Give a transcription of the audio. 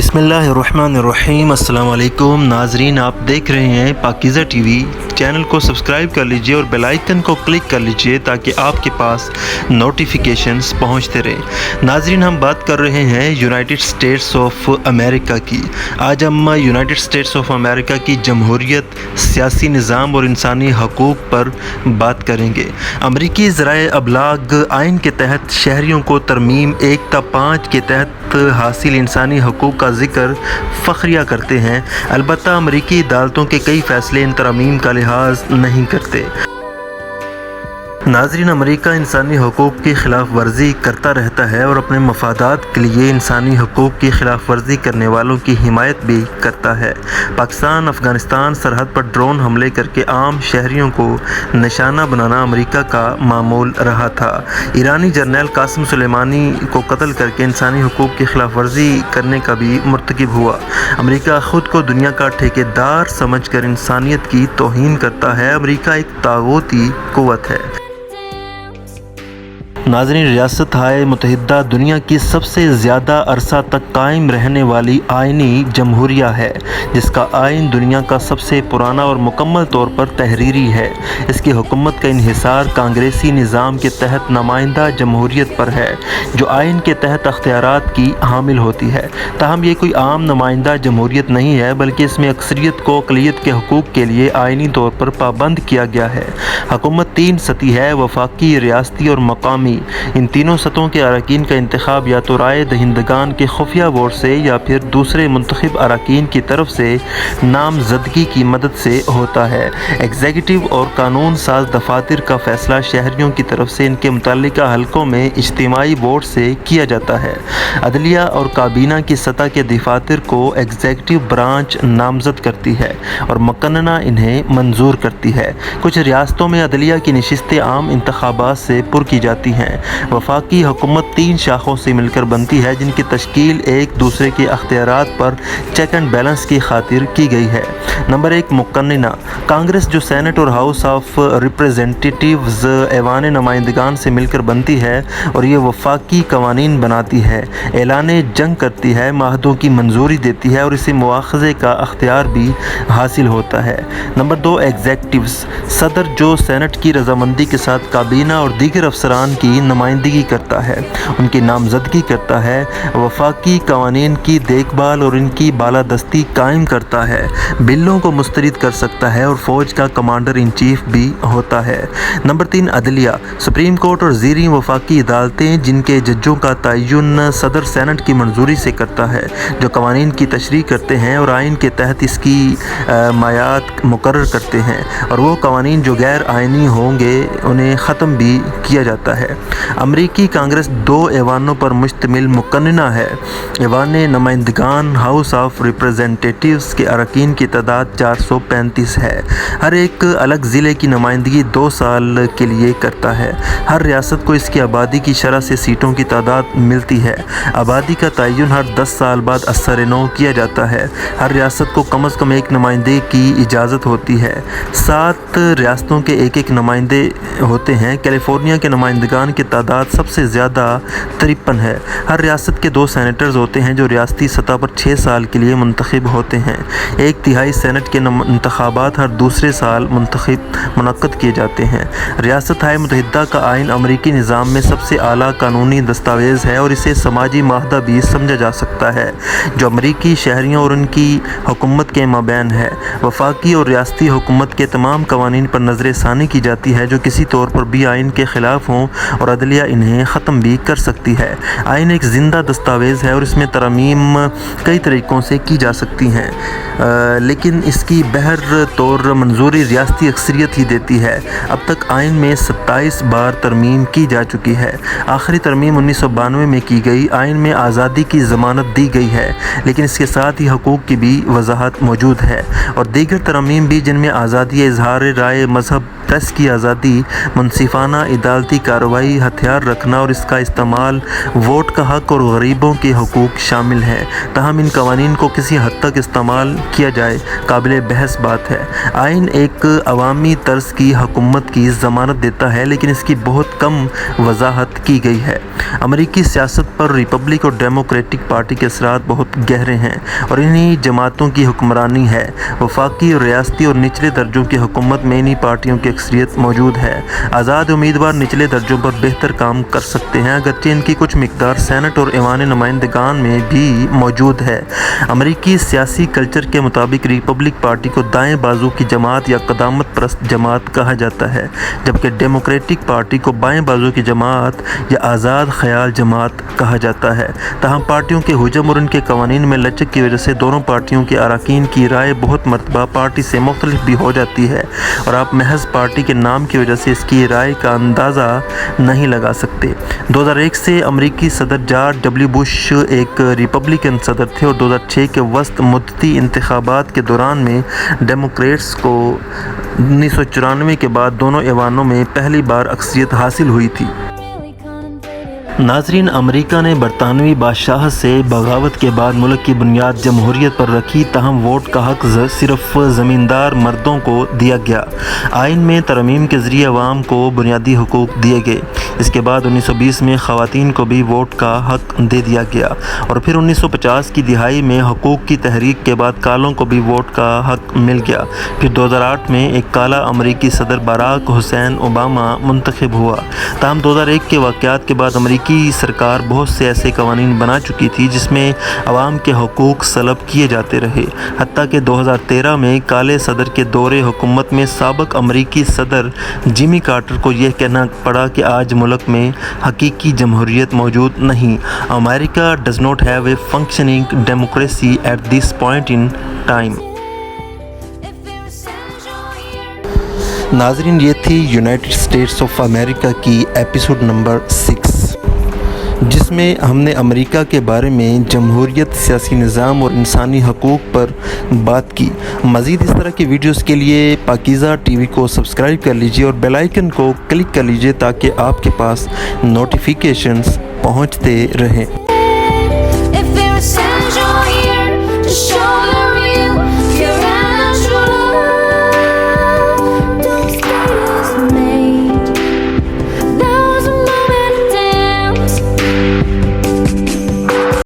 بسم اللہ الرحمن الرحیم۔ السلام علیکم ناظرین، آپ دیکھ رہے ہیں پاکیزہ ٹی وی۔ چینل کو سبسکرائب کر لیجئے اور بیل آئیکن کو کلک کر لیجئے تاکہ آپ کے پاس نوٹیفیکیشنز پہنچتے رہیں۔ ناظرین، ہم بات کر رہے ہیں یونائٹڈ اسٹیٹس آف امریکہ کی۔ آج ہم یونائٹڈ اسٹیٹس آف امریکہ کی جمہوریت، سیاسی نظام اور انسانی حقوق پر بات کریں گے۔ امریکی ذرائع ابلاغ آئین کے تحت شہریوں کو ترمیم 1/5 کے تحت حاصل انسانی حقوق کا ذکر فخریہ کرتے ہیں، البتہ امریکی عدالتوں کے کئی فیصلے ان ترامیم کا لحاظ نہیں کرتے۔ ناظرین، امریکہ انسانی حقوق کی خلاف ورزی کرتا رہتا ہے اور اپنے مفادات کے لیے انسانی حقوق کی خلاف ورزی کرنے والوں کی حمایت بھی کرتا ہے۔ پاکستان افغانستان سرحد پر ڈرون حملے کر کے عام شہریوں کو نشانہ بنانا امریکہ کا معمول رہا تھا۔ ایرانی جنرل قاسم سلیمانی کو قتل کر کے انسانی حقوق کی خلاف ورزی کرنے کا بھی مرتکب ہوا۔ امریکہ خود کو دنیا کا ٹھیکیدار سمجھ کر انسانیت کی توہین کرتا ہے۔ امریکہ ایک طاغوتی قوت ہے۔ ناظرین، ریاستہائے متحدہ دنیا کی سب سے زیادہ عرصہ تک قائم رہنے والی آئینی جمہوریہ ہے، جس کا آئین دنیا کا سب سے پرانا اور مکمل طور پر تحریری ہے۔ اس کی حکومت کا انحصار کانگریسی نظام کے تحت نمائندہ جمہوریت پر ہے، جو آئین کے تحت اختیارات کی حامل ہوتی ہے۔ تاہم یہ کوئی عام نمائندہ جمہوریت نہیں ہے، بلکہ اس میں اکثریت کو اقلیت کے حقوق کے لیے آئینی طور پر پابند کیا گیا ہے۔ حکومت 3 سطحی ہے: وفاقی، ریاستی اور مقامی۔ ان تینوں سطحوں کے اراکین کا انتخاب یا تو رائے دہندگان کے خفیہ ووٹ سے یا پھر دوسرے منتخب اراکین کی طرف سے نامزدگی کی مدد سے ہوتا ہے۔ ایگزیکٹو اور قانون ساز دفاتر کا فیصلہ شہریوں کی طرف سے ان کے متعلقہ حلقوں میں اجتماعی ووٹ سے کیا جاتا ہے۔ عدلیہ اور کابینہ کی سطح کے دفاتر کو ایگزیکٹو برانچ نامزد کرتی ہے اور مقننہ انہیں منظور کرتی ہے۔ کچھ ریاستوں میں عدلیہ کی نشستیں عام انتخابات سے پر کی جاتی ہیں۔ وفاقی حکومت 3 شاخوں سے مل کر بنتی ہے، جن کی تشکیل ایک دوسرے کے اختیارات پر چیک اینڈ بیلنس کی خاطر کی گئی ہے۔ نمبر 1، مقننہ۔ کانگریس، جو سینٹ اور ہاؤس آف ریپریزنٹیٹیوز ایوان نمائندگان سے مل کر بنتی ہے اور یہ وفاقی قوانین بناتی ہے، اعلان جنگ کرتی ہے، معاہدوں کی منظوری دیتی ہے اور اسے مواخذے کا اختیار بھی حاصل ہوتا ہے۔ Number 2، executives. صدر، جو سینٹ کی رضامندی کے ساتھ کابینہ اور دیگر افسران کی نمائندگی کرتا ہے، ان کی نامزدگی کرتا ہے، وفاقی قوانین کی دیکھ بھال اور ان کی بالادستی قائم کرتا ہے، بلوں کو مسترد کر سکتا ہے اور فوج کا کمانڈر ان چیف بھی ہوتا ہے۔ نمبر 3، عدلیہ۔ سپریم کورٹ اور زیریں وفاقی عدالتیں، جن کے ججوں کا تعین صدر سینٹ کی منظوری سے کرتا ہے، جو قوانین کی تشریح کرتے ہیں اور آئین کے تحت اس کی معیاد مقرر کرتے ہیں، اور وہ قوانین جو غیر آئینی ہوں گے انہیں ختم بھی کیا جاتا ہے۔ امریکی کانگریس 2 ایوانوں پر مشتمل مقننہ ہے۔ ایوان نمائندگان ہاؤس آف ریپریزنٹیٹیوز کے اراکین کی تعداد 435 ہے۔ ہر ایک الگ ضلع کی نمائندگی 2 سال کے لیے کرتا ہے۔ ہر ریاست کو اس کی آبادی کی شرح سے سیٹوں کی تعداد ملتی ہے۔ آبادی کا تعین ہر 10 سال بعد اثر نو کیا جاتا ہے۔ ہر ریاست کو کم از کم 1 نمائندے کی اجازت ہوتی ہے۔ 7 ریاستوں کے 1 نمائندے ہوتے ہیں۔ کیلیفورنیا کے نمائندگان کی تعداد سب سے زیادہ 53 ہے۔ ہر ریاست کے 2 سینیٹرز ہوتے ہیں، جو ریاستی سطح پر 6 سال کے لیے منتخب ہوتے ہیں۔ 1/3 سینٹ کے انتخابات ہر دوسرے سال منعقد کیے جاتے ہیں۔ ریاستہائے متحدہ کا آئین امریکی نظام میں سب سے اعلیٰ قانونی دستاویز ہے اور اسے سماجی معاہدہ بھی سمجھا جا سکتا ہے، جو امریکی شہریوں اور ان کی حکومت کے مابین ہے۔ وفاقی اور ریاستی حکومت کے تمام قوانین پر نظر ثانی کی جاتی ہے جو کسی طور پر بھی آئین کے خلاف ہوں، اور عدلیہ انہیں ختم بھی کر سکتی ہے۔ آئین ایک زندہ دستاویز ہے اور اس میں ترامیم کئی طریقوں سے کی جا سکتی ہیں، لیکن اس کی بہر طور منظوری ریاستی اکثریت ہی دیتی ہے۔ اب تک آئین میں 27 بار ترمیم کی جا چکی ہے۔ آخری ترمیم 1992 میں کی گئی۔ آئین میں آزادی کی ضمانت دی گئی ہے، لیکن اس کے ساتھ ہی حقوق کی بھی وضاحت موجود ہے، اور دیگر ترامیم بھی، جن میں آزادی اظہار رائے، مذہب پریس کی آزادی، منصفانہ عدالتی کارروائی، ہتھیار رکھنا اور اس کا استعمال، ووٹ کا حق اور غریبوں کے حقوق شامل ہیں۔ تاہم ان قوانین کو کسی حد تک استعمال کیا جائے قابل بحث بات ہے۔ آئین ایک عوامی طرز کی حکومت کی ضمانت دیتا ہے، لیکن اس کی بہت کم وضاحت کی گئی ہے۔ امریکی سیاست پر ریپبلک اور ڈیموکریٹک پارٹی کے اثرات بہت گہرے ہیں اور انہی جماعتوں کی حکمرانی ہے۔ وفاقی اور ریاستی اور نچلے درجوں کی حکومت میں انہی پارٹیوں کی اکثریت موجود ہے۔ آزاد امیدوار نچلے درجوں پر بہتر کام کر سکتے ہیں، اگرچہ ان کی کچھ مقدار سینٹ اور ایوان نمائندگان میں بھی موجود ہے۔ امریکی سیاسی کلچر کے مطابق ریپبلک پارٹی کو دائیں بازو کی جماعت یا قدامت پرست جماعت کہا جاتا ہے، جبکہ ڈیموکریٹک پارٹی کو بائیں بازو کی جماعت یا آزاد خیال جماعت کہا جاتا ہے۔ تاہم پارٹیوں کے حجم اور ان کے قوانین میں لچک کی وجہ سے دونوں پارٹیوں کے اراکین کی رائے بہت مرتبہ پارٹی سے مختلف بھی ہو جاتی ہے اور آپ محض پارٹی کے نام کی وجہ سے اس کی رائے کا اندازہ نہیں لگا سکتے۔ 2001 سے امریکی صدر جارج ڈبلیو بش ایک ریپبلکن صدر تھے اور 2006 کے وسط مدتی انتخابات کے دوران میں ڈیموکریٹس کو 1994 کے بعد دونوں ایوانوں میں پہلی بار اکثریت حاصل ہوئی تھی۔ ناظرین، امریکہ نے برطانوی بادشاہ سے بغاوت کے بعد ملک کی بنیاد جمہوریت پر رکھی، تاہم ووٹ کا حق صرف زمیندار مردوں کو دیا گیا۔ آئین میں ترمیم کے ذریعے عوام کو بنیادی حقوق دیے گئے۔ اس کے بعد 1920 میں خواتین کو بھی ووٹ کا حق دے دیا گیا اور پھر 1950 کی دہائی میں حقوق کی تحریک کے بعد کالوں کو بھی ووٹ کا حق مل گیا۔ پھر 2008 میں ایک کالا امریکی صدر باراک حسین اوباما منتخب ہوا۔ تاہم 2001 کے واقعات کے بعد امریکی سرکار بہت سے ایسے قوانین بنا چکی تھی جس میں عوام کے حقوق سلب کیے جاتے رہے، حتیٰ کہ 2013 میں کالے صدر کے دور حکومت میں سابق امریکی صدر جمی کارٹر کو یہ کہنا پڑا کہ آج ملک میں حقیقی جمہوریت موجود نہیں۔ امریکہ does not have a functioning democracy at this point in time۔ ناظرین، یہ تھی یونائٹڈ اسٹیٹس آف امریکہ کی ایپیسوڈ نمبر 6، جس میں ہم نے امریکہ کے بارے میں جمہوریت، سیاسی نظام اور انسانی حقوق پر بات کی۔ مزید اس طرح کی ویڈیوز کے لیے پاکیزہ ٹی وی کو سبسکرائب کر لیجئے اور بیل آئیکن کو کلک کر لیجئے تاکہ آپ کے پاس نوٹیفیکیشنز پہنچتے رہیں۔